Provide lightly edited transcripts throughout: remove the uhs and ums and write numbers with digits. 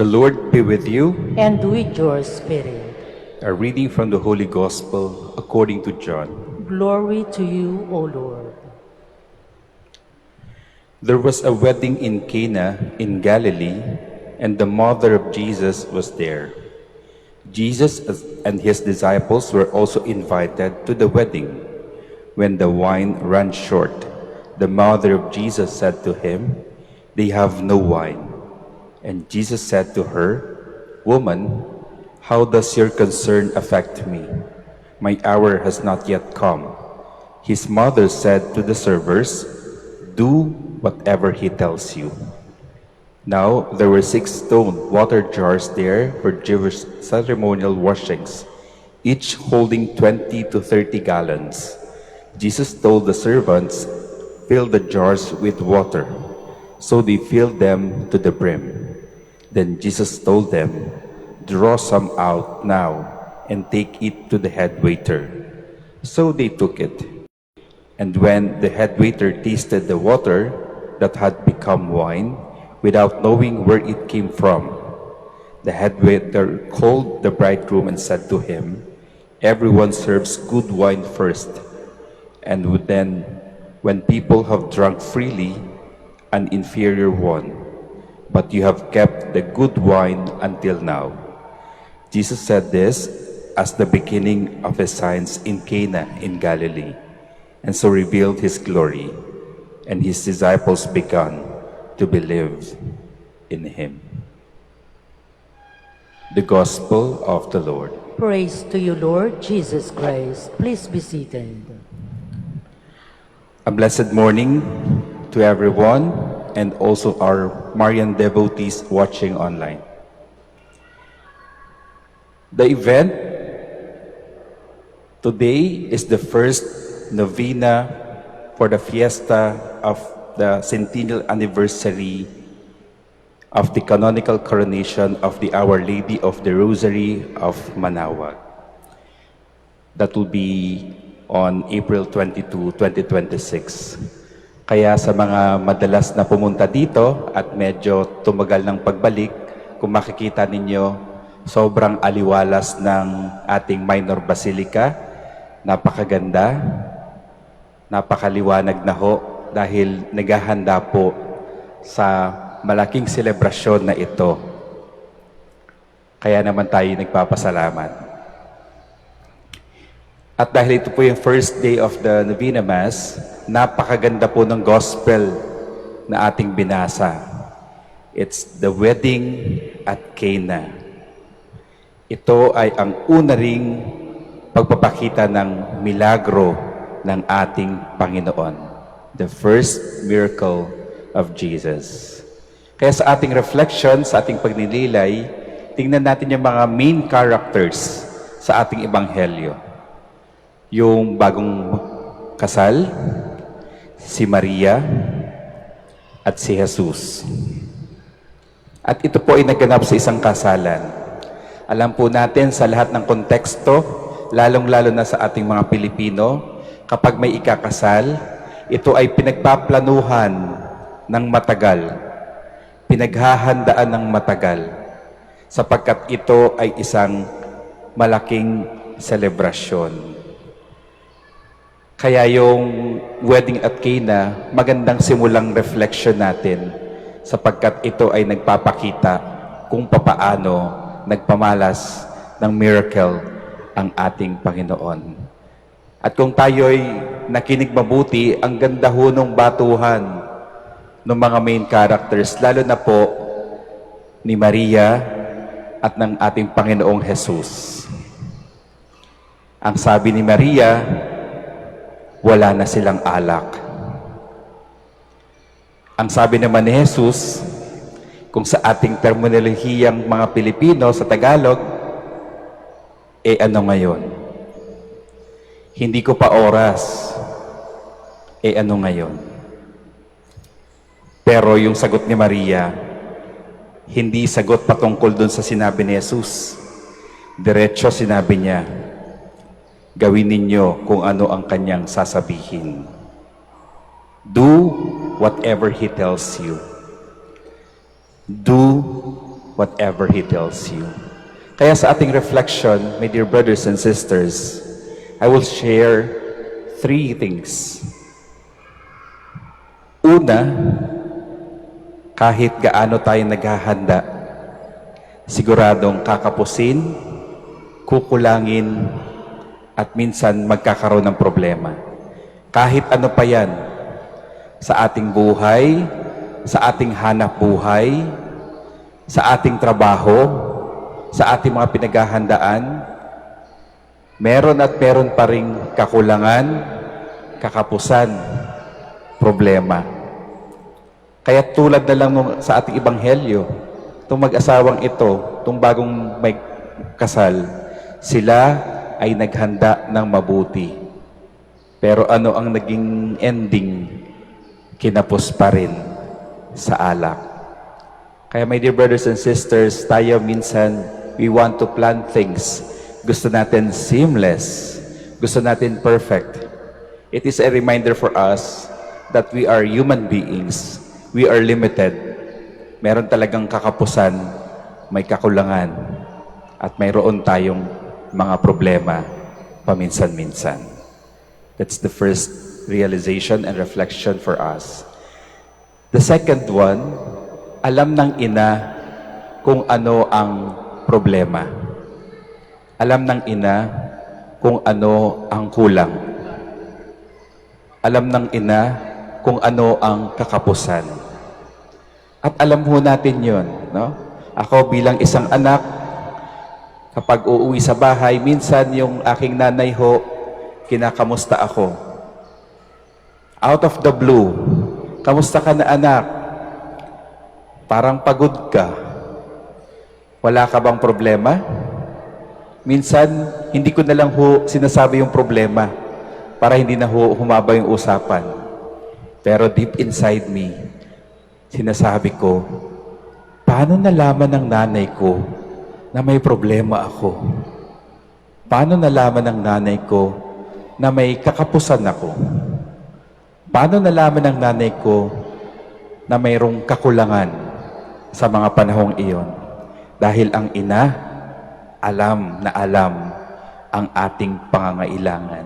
The Lord be with you. and with your spirit. A reading from the Holy Gospel according to John. Glory to you, O Lord. There was a wedding in Cana in Galilee, and the mother of Jesus was there. Jesus and his disciples were also invited to the wedding. When the wine ran short, the mother of Jesus said to him, "They have no wine." And Jesus said to her, "Woman, how does your concern affect me? My hour has not yet come." His mother said to the servers, "Do whatever he tells you." Now there were 6 stone water jars there for Jewish ceremonial washings, each holding 20 to 30 gallons. Jesus told the servants, "Fill the jars with water." So they filled them to the brim. Then Jesus told them, "Draw some out now and take it to the head waiter." So they took it. And when the head waiter tasted the water that had become wine, without knowing where it came from, the head waiter called the bridegroom and said to him, "Everyone serves good wine first, and then, when people have drunk freely, an inferior one. But you have kept the good wine until now." Jesus said this as the beginning of his signs in Cana in Galilee, and so revealed his glory, and his disciples began to believe in him. The Gospel of the Lord. Praise to you, Lord Jesus Christ. Please be seated. A blessed morning to everyone, and also our Marian devotees watching online. The event today is the first novena for the fiesta of the centennial anniversary of the canonical coronation of the Our Lady of the Rosary of Manaoag. That will be on April 22, 2026. Kaya sa mga madalas na pumunta dito at medyo tumagal ng pagbalik, kung makikita ninyo, sobrang aliwalas ng ating minor basilica. Napakaganda, napakaliwanag na ho dahil naghahanda po sa malaking selebrasyon na ito. Kaya naman tayo nagpapasalamat. At dahil ito po yung first day of the Novena Mass, napakaganda po ng gospel na ating binasa. It's the wedding at Cana. Ito ay ang una ring pagpapakita ng milagro ng ating Panginoon. The first miracle of Jesus. Kaya sa ating reflection, sa ating pagninilay, tingnan natin yung mga main characters sa ating ebanghelyo. Yung bagong kasal, si Maria at si Jesus. At ito po ay naganap sa isang kasalan. Alam po natin sa lahat ng konteksto, lalong-lalo na sa ating mga Pilipino, kapag may ikakasal, ito ay pinagpaplanuhan ng matagal, pinaghahandaan ng matagal, sapagkat ito ay isang malaking selebrasyon. Kaya yung wedding at Cana, magandang simulang reflection natin sapagkat ito ay nagpapakita kung papaano nagpamalas ng miracle ang ating Panginoon. At kung tayo'y nakinig mabuti, ang ganda ho ng batuhan ng mga main characters, lalo na po ni Maria at ng ating Panginoong Jesus. Ang sabi ni Maria, wala na silang alak. Ang sabi naman ni Jesus, kung sa ating terminolohiyang mga Pilipino sa Tagalog, ano ngayon? Hindi ko pa oras. Ano ngayon? Pero yung sagot ni Maria, hindi sagot patungkol dun sa sinabi ni Jesus. Diretso sinabi niya, gawin ninyo kung ano ang kanyang sasabihin. Do whatever He tells you. Do whatever He tells you. Kaya sa ating reflection, my dear brothers and sisters, I will share 3 things. Una, kahit gaano tayo naghahanda, siguradong kakapusin, kukulangin, at minsan magkakaroon ng problema. Kahit ano pa yan, sa ating buhay, sa ating hanap buhay, sa ating trabaho, sa ating mga pinaghahandaan, meron at meron pa ring kakulangan, kakapusan, problema. Kaya tulad na lang sa ating ebanghelyo, itong mag-asawang ito, itong bagong may kasal, sila ay naghanda ng mabuti. Pero ano ang naging ending? Kinapos pa rin sa alak. Kaya my dear brothers and sisters, tayo minsan, we want to plan things. Gusto natin seamless. Gusto natin perfect. It is a reminder for us that we are human beings. We are limited. Meron talagang kakapusan, may kakulangan, at mayroon tayong mga problema paminsan-minsan. That's the first realization and reflection for us. The second one, alam ng ina kung ano ang problema. Alam ng ina kung ano ang kulang. Alam ng ina kung ano ang kakapusan. At alam ho natin yun, no? Ako bilang isang anak, kapag uuwi sa bahay, minsan yung aking nanay ho, kinakamusta ako. Out of the blue, kamusta ka na anak? Parang pagod ka. Wala ka bang problema? Minsan, hindi ko na lang ho sinasabi yung problema para hindi na ho humaba yung usapan. Pero deep inside me, sinasabi ko, paano nalaman ng nanay ko na may problema ako? Paano nalaman ng nanay ko na may kakapusan ako? Paano nalaman ng nanay ko na mayroong kakulangan sa mga panahong iyon? Dahil ang ina, alam na alam ang ating pangangailangan.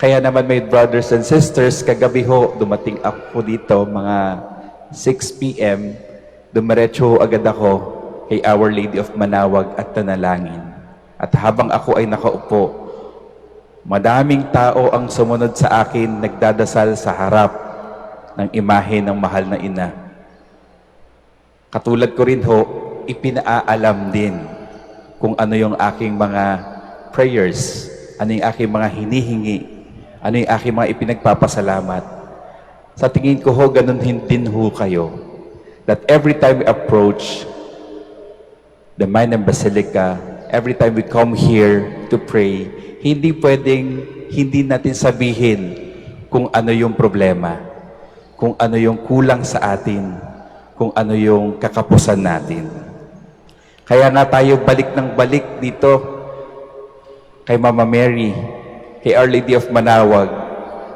Kaya naman, my brothers and sisters, kagabi ho, dumating ako dito, mga 6 p.m., dumiretso agad ako kay Our Lady of Manawag at Tanalangin. At habang ako ay nakaupo, madaming tao ang sumunod sa akin, nagdadasal sa harap ng imahe ng mahal na ina. Katulad ko rin ho, ipinaalam din kung ano yung aking mga prayers, ano yung aking mga hinihingi, ano yung aking mga ipinagpapasalamat. Sa tingin ko ho, ganun din ho kayo. That every time we approach the Maynang Basilica, every time we come here to pray, hindi pwedeng hindi natin sabihin kung ano yung problema, kung ano yung kulang sa atin, kung ano yung kakapusan natin. Kaya nga tayo balik ng balik dito kay Mama Mary, kay Our Lady of Manawag,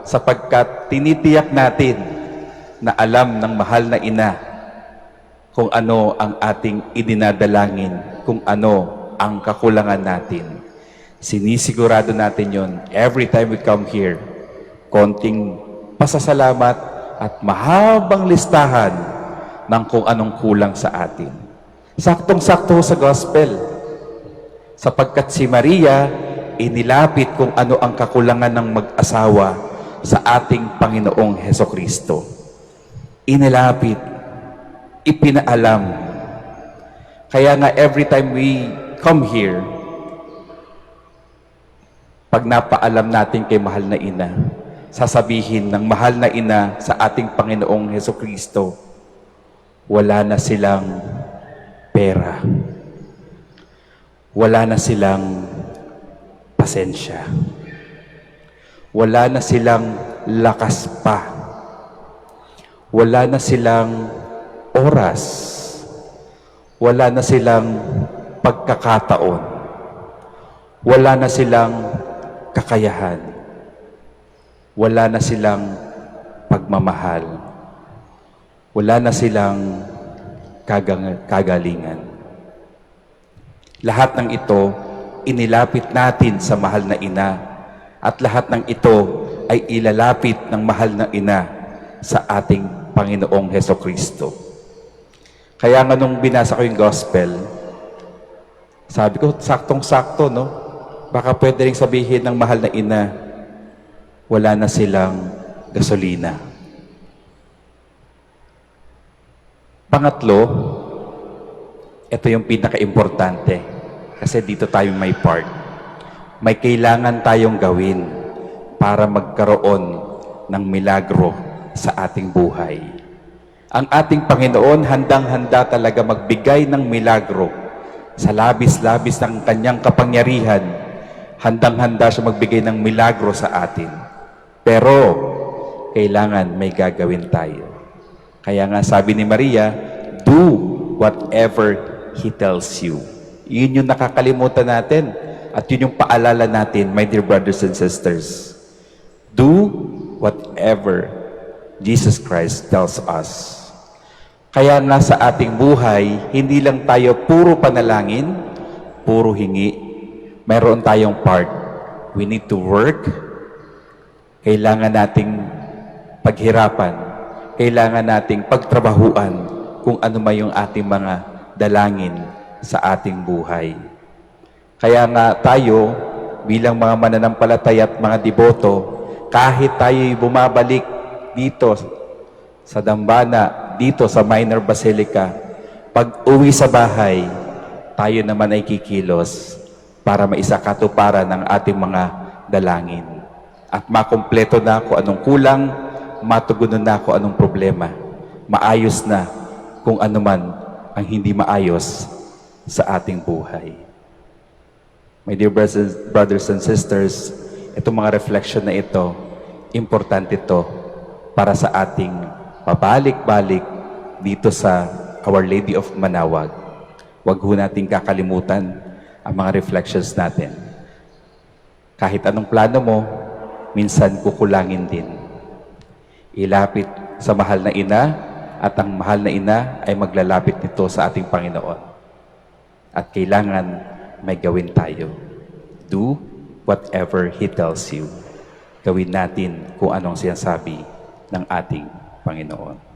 sapagkat tinitiyak natin na alam ng mahal na ina kung ano ang ating idinadalangin, kung ano ang kakulangan natin. Sinisigurado natin yon every time we come here. Konting pasasalamat at mahabang listahan ng kung anong kulang sa atin. Saktong-sakto sa gospel. Sapagkat si Maria, inilapit kung ano ang kakulangan ng mag-asawa sa ating Panginoong Hesukristo. Inilapit, ipinaalam. Kaya nga every time we come here, pag napaalam natin kay mahal na ina, sasabihin ng mahal na ina sa ating Panginoong Hesukristo, wala na silang pera. Wala na silang pasensya. Wala na silang lakas pa. Wala na silang oras. Wala na silang pagkakataon. Wala na silang kakayahan. Wala na silang pagmamahal. Wala na silang kagalingan. Lahat ng ito, inilapit natin sa mahal na ina, at lahat ng ito ay ilalapit ng mahal na ina sa ating Panginoong Hesukristo. Kaya nga nung binasa ko yung gospel, sabi ko, saktong-sakto, no? Baka pwede rin sabihin ng mahal na ina, wala na silang gasolina. Pangatlo, ito yung pinaka-importante. Kasi dito tayo may part. May kailangan tayong gawin para magkaroon ng milagro sa ating buhay. Ang ating Panginoon handang-handa talaga magbigay ng milagro sa labis-labis ng kanyang kapangyarihan. Handang-handa siya magbigay ng milagro sa atin. Pero, kailangan may gagawin tayo. Kaya nga sabi ni Maria, do whatever He tells you. Yun yung nakakalimutan natin. At yun yung paalala natin, my dear brothers and sisters. Do whatever Jesus Christ tells us. Kaya nga sa ating buhay, hindi lang tayo puro panalangin, puro hingi. Mayroon tayong part. We need to work. Kailangan nating paghirapan. Kailangan nating pagtrabahuan kung ano man yung ating mga dalangin sa ating buhay. Kaya nga tayo, bilang mga mananampalataya at mga deboto, kahit tayo'y bumabalik dito sa dambana, dito sa Minor Basilica, pag uwi sa bahay, tayo naman ay kikilos para maisakatuparan ng ating mga dalangin. At makumpleto na kung anong kulang, matugunan na kung anong problema. Maayos na kung ano man ang hindi maayos sa ating buhay. My dear brothers and sisters, itong mga reflection na ito, importante ito para sa ating pabalik-balik dito sa Our Lady of Manaoag. Huwag ho nating kakalimutan ang mga reflections natin. Kahit anong plano mo, minsan kukulangin din. Ilapit sa mahal na ina, at ang mahal na ina ay maglalapit nito sa ating Panginoon. At kailangan may gawin tayo. Do whatever He tells you. Gawin natin kung anong sinasabi ng ating Panginoon.